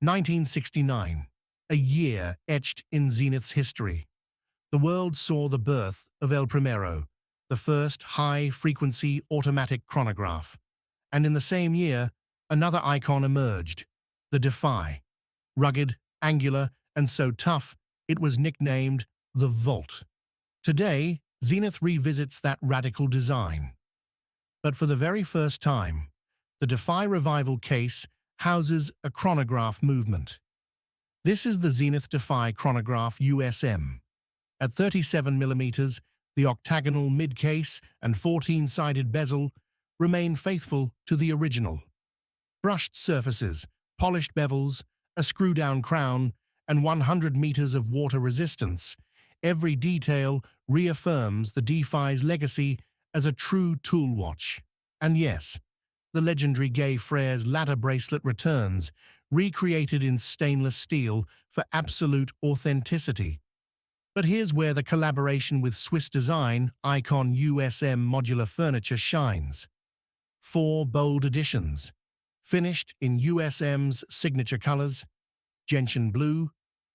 1969, a year etched in Zenith's history. The world saw the birth of El Primero, the first high-frequency automatic chronograph. And in the same year, another icon emerged, the Defy. Rugged, angular, and so tough, it was nicknamed the Volt. Today, Zenith revisits that radical design. But for the very first time, the Defy Revival case houses a chronograph movement. This is the Zenith Defy Chronograph USM. At 37 mm, the octagonal mid-case and 14-sided bezel remain faithful to the original. Brushed surfaces, polished bevels, a screw-down crown, and 100 meters of water resistance, every detail reaffirms the Defy's legacy as a true tool watch. And yes, the legendary Gay Frere's ladder bracelet returns, recreated in stainless steel for absolute authenticity. But here's where the collaboration with Swiss design icon USM Modular Furniture shines. 4 bold editions, finished in USM's signature colors: gentian blue,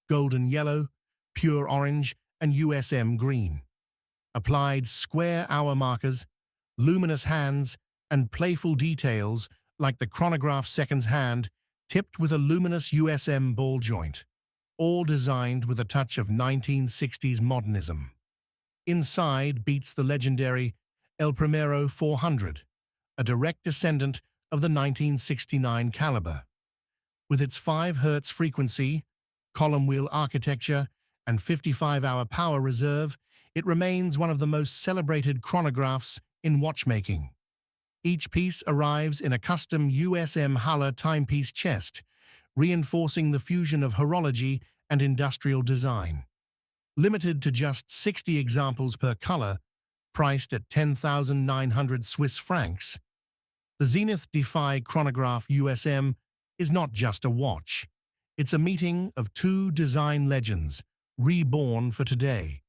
golden yellow, pure orange, and USM green. Applied square hour markers, luminous hands, and playful details like the chronograph second's hand tipped with a luminous USM ball joint, all designed with a touch of 1960s modernism. Inside beats the legendary El Primero 400, a direct descendant of the 1969 caliber. With its 5 Hz frequency, column wheel architecture, and 55-hour power reserve, it remains one of the most celebrated chronographs in watchmaking. Each piece arrives in a custom USM Halle timepiece chest, reinforcing the fusion of horology and industrial design. Limited to just 60 examples per color, priced at 10,900 Swiss francs, the Zenith Defy Chronograph USM is not just a watch. It's a meeting of 2 design legends, reborn for today.